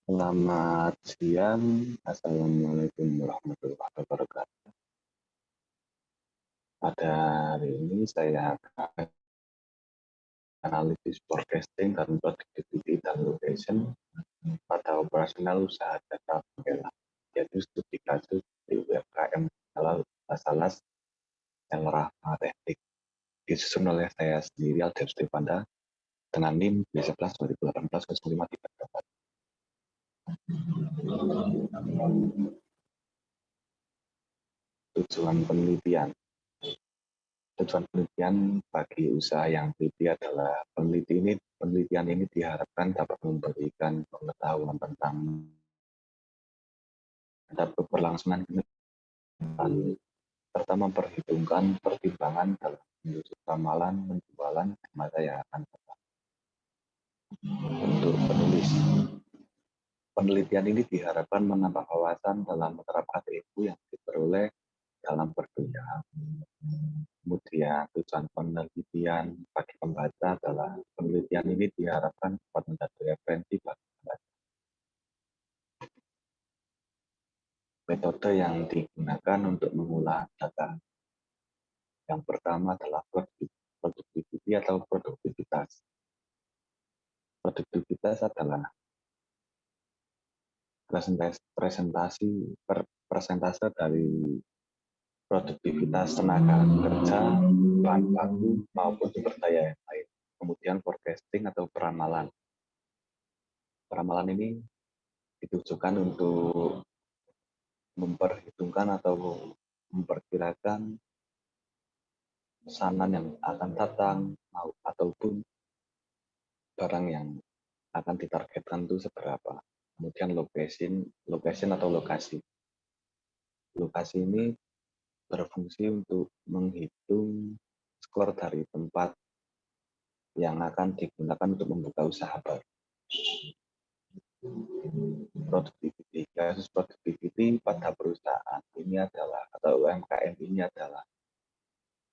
Selamat siang, Assalamualaikum warahmatullahi wabarakatuh. Pada hari ini saya akan analisis forecasting dan productivity dan location pada operasional usaha jasa penggerak, yaitu studi kasus di UMKM Basalas yang Rahma Teknik, disusun oleh saya sendiri Aldev Stefanda dengan NIM B11 2018 0534. Tujuan penelitian. Tujuan penelitian bagi usaha yang teliti adalah penelitian ini diharapkan dapat memberikan pengetahuan tentang keberlangsungan penelitian serta memperhitungkan pertimbangan dalam menyusun ramalan penjualan di masa yang akan datang. Untuk penulis, penelitian ini diharapkan menambah wawasan dalam menerapkan ilmu yang diperoleh dalam berdunia. Kemudian tujuan penelitian bagi pembaca adalah penelitian ini diharapkan dapat menjadi referensi bagi pembaca. Metode yang digunakan untuk mengolah data. Yang pertama adalah productivity atau produktivitas. Produktivitas adalah persentase dari produktivitas tenaga kerja, bahan baku, maupun sumber daya yang lain. Kemudian forecasting atau peramalan. Peramalan ini ditujukan untuk memperhitungkan atau memperkirakan pesanan yang akan datang ataupun barang yang akan ditargetkan itu seberapa. Kemudian location atau lokasi. Lokasi ini berfungsi untuk menghitung skor dari tempat yang akan digunakan untuk membuka usaha baru. Productivity, kasus productivity pada perusahaan ini adalah, atau UMKM ini adalah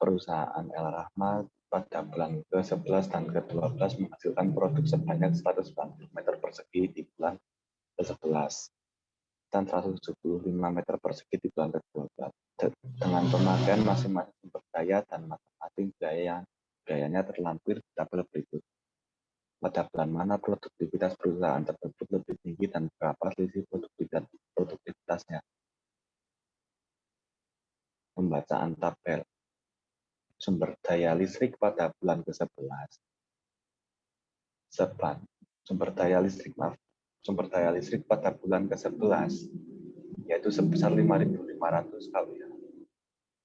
perusahaan El Rahmat pada bulan ke-11 dan ke-12 menghasilkan produk sebanyak 190 meter persegi di bulan ke-11 dan 175 meter persegi di bulan ke-12 dengan pemakaian masing-masing sumber daya dan masing-masing gayanya terlampir di tabel berikut. Pada bulan mana produktivitas perusahaan tersebut lebih tinggi dan berapa selisih produktivitasnya. Pembacaan tabel. Sumber daya listrik pada bulan ke-11. Sumber daya listrik pada bulan ke-11 yaitu sebesar 5.500 kWh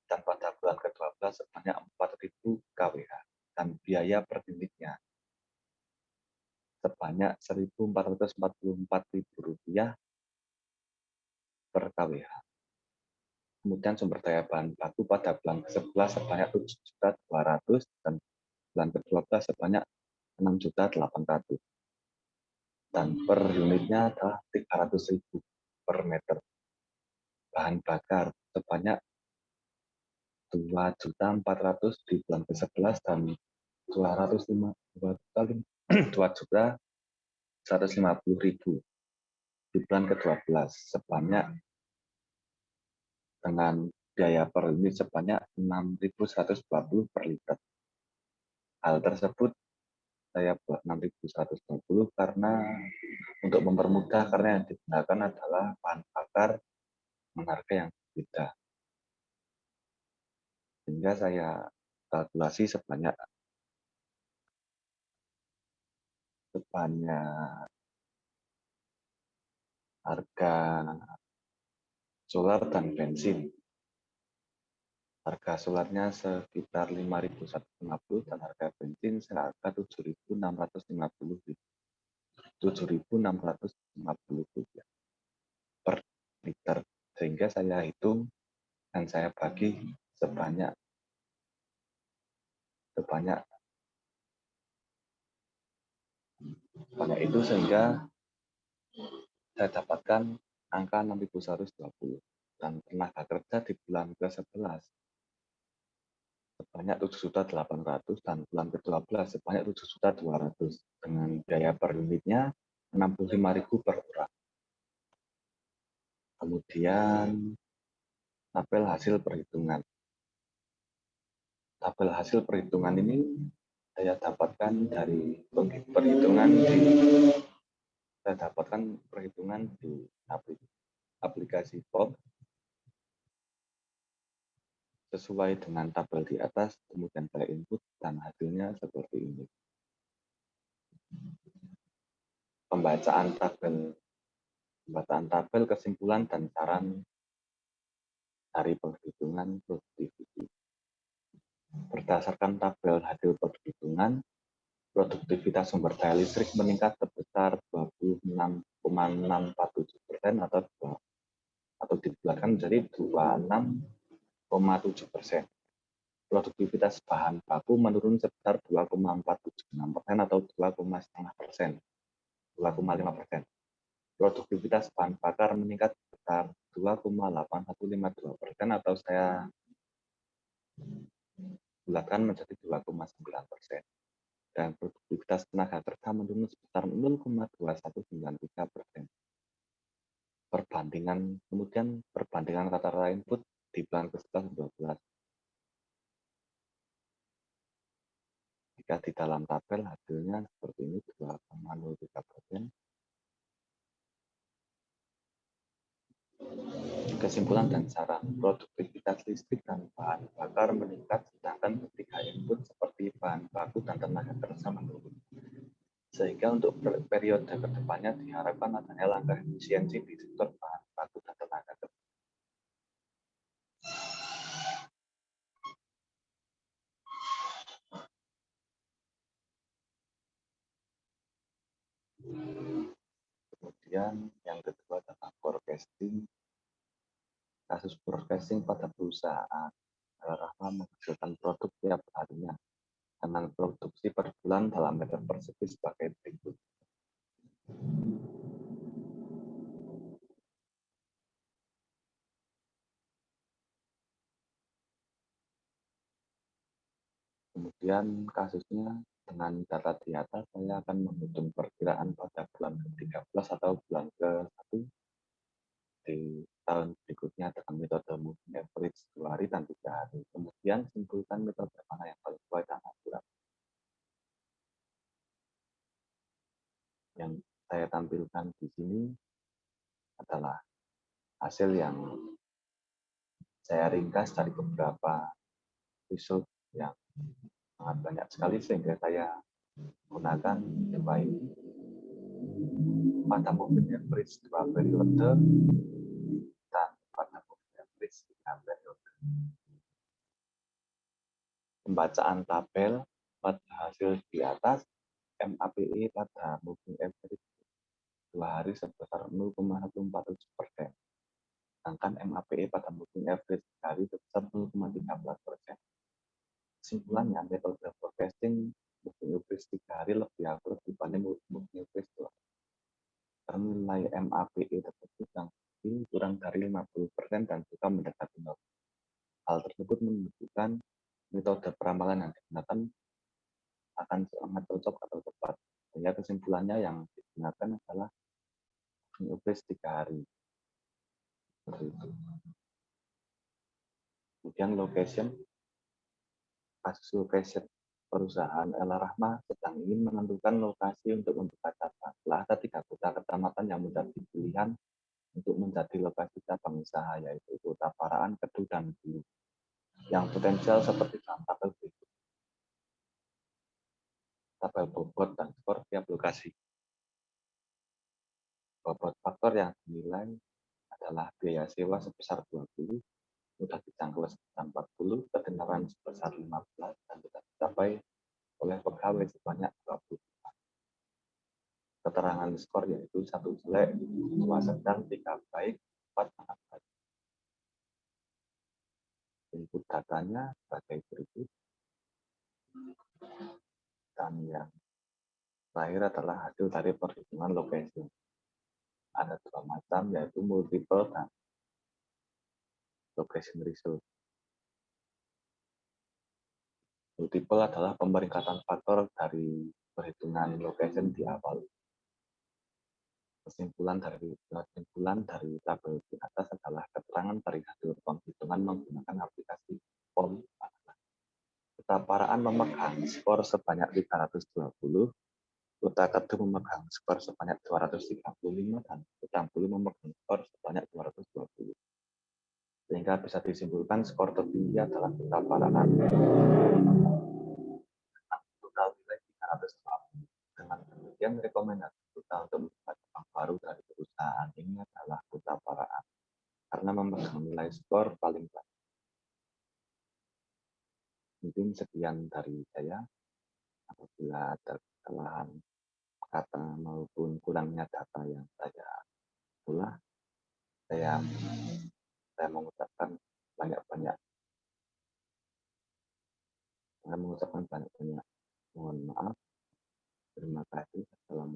dan pada bulan ke-12 sebanyak 4.000 kWh dan biaya per unitnya sebanyak Rp1.444.000 per kWh. Kemudian sumber daya bahan baku pada bulan ke-11 sebanyak 7.200.000 dan bulan ke-12 sebanyak 6.800.000. Dan per unitnya adalah 300.000 per meter. Bahan bakar sebanyak 2.400.000 di bulan ke-11 dan 2.150.000 di bulan ke-12 sebanyak dengan biaya per unit sebanyak 6.120 per liter. Hal tersebut saya buat 6.120 karena untuk mempermudah, karena yang digunakan adalah bahan bakar dengan harga yang berbeda. Sehingga saya kalkulasi sebanyak harga solar dan bensin. Harga solarnya sekitar 5.150 dan harga bensin seharga 7.650 per liter. Sehingga saya hitung dan saya bagi sebanyak itu, sehingga saya dapatkan angka 6.120 dan tenaga kerja di bulan ke-11 sebanyak 7.800 dan bulan ke-12 sebanyak 7.200 dengan biaya per unitnya 65.000 per orang. Kemudian tabel hasil perhitungan. Tabel hasil perhitungan ini saya dapatkan dari perhitungan di aplikasi POP sesuai dengan tabel di atas, kemudian saya input dan hasilnya seperti ini. Pembacaan tabel, kesimpulan dan saran dari perhitungan productivity. Berdasarkan tabel hasil perhitungan, produktivitas sumber daya listrik meningkat sebesar 26,647% atau dibulatkan menjadi 26,7%. Produktivitas bahan baku menurun sebesar 2,476% atau 2,5%. Produktivitas bahan bakar meningkat sebesar 2,8152% atau saya bulatkan menjadi 2,9%. Dan produktivitas tenaga kerja menurun sebesar 0,2193%. Perbandingan rata-rata input di bulan ke-11-12. Jika di dalam tabel hasilnya seperti ini 2,03%. Kesimpulan dan saran, produktivitas listrik dan bahan bakar meningkat, sedangkan ketiga input seperti bahan baku dan tenaga kerja menurun. Sehingga untuk periode kedepannya diharapkan adanya langkah efisiensi di sektor bahan baku dan tenaga kerja. Kemudian yang kedua adalah forecasting. Kasus forecasting pada perusahaan Rahma menghasilkan produk tiap harinya dengan produksi per bulan dalam meter persegi sebagai berikut. Kemudian kasusnya dengan data di atas saya akan menghitung perkiraan pada bulan ke-13 atau bulan ke-1 di tahun berikutnya dengan metode moving average 2 hari dan 3 hari. Kemudian simpulkan metode mana yang paling sesuai dan akurat. Yang saya tampilkan di sini adalah hasil yang saya ringkas dari beberapa result yang sangat banyak sekali sehingga saya gunakan dua ini. Pada moving average 2 periode dan pada moving average 3 periode. Pembacaan tabel pada hasil di atas, MAPE pada moving average 2 hari sebesar 0,147%. Sedangkan MAPE pada moving average 3 hari sebesar 0,13%. Kesimpulannya, metode forecasting moving average 3 hari lebih akurat dibanding moving average 2 hari. Karena nilai MAPE tersebut yang kurang dari 50% dan juga mendekati 0. Hal tersebut menunjukkan metode peramalan yang digunakan akan sangat cocok atau tepat. Sehingga kesimpulannya yang digunakan adalah moving average 3 hari. Seperti itu. Kemudian kasus location perusahaan El Rahma sedang ingin menentukan lokasi untuk membuka cabang. Telah ada 3 kota kecamatan yang menjadi pilihan untuk menjadi lokasi cabang usaha, yaitu Kota Paraan, Kedu, dan Bulu. Yang potensial seperti dampak berikut. Tabel bobot dan skor tiap lokasi. Bobot faktor yang dinilai adalah biaya sewa sebesar 20, mudah dijangkau sebesar 40, kedengaran sebesar 15, dan tidak dicapai oleh pegawai sebanyak 20. Keterangan skor yaitu 1 jelek, 2 sedang, 3 baik, 4 sangat baik. Input datanya sebagai berikut. Dan yang terakhir adalah hasil dari perhitungan location. Ada 2 macam, yaitu multiple dan location result. Multiple adalah pemeringkatan faktor dari perhitungan location di awal. Kesimpulan dari tabel di atas adalah keterangan dari hasil penghitungan menggunakan aplikasi POM. Kutaparaan memegang skor sebanyak 320, Kuta Kedung memegang skor sebanyak 235, dan Kuta Bulu memegang skor sebanyak 220. Sehingga bisa disimpulkan skor tertinggi adalah Kuta Paraan total nilai 320. Dengan demikian, rekomendasi kita untuk membuat bank baru dari perusahaan ini adalah Kuta Paraan karena memegang nilai skor paling banyak. Mungkin sekian dari saya. Apabila ada kesalahan kata maupun kurangnya data yang saya ulah, saya mengucapkan banyak-banyak mohon maaf. Terima kasih. Assalamualaikum.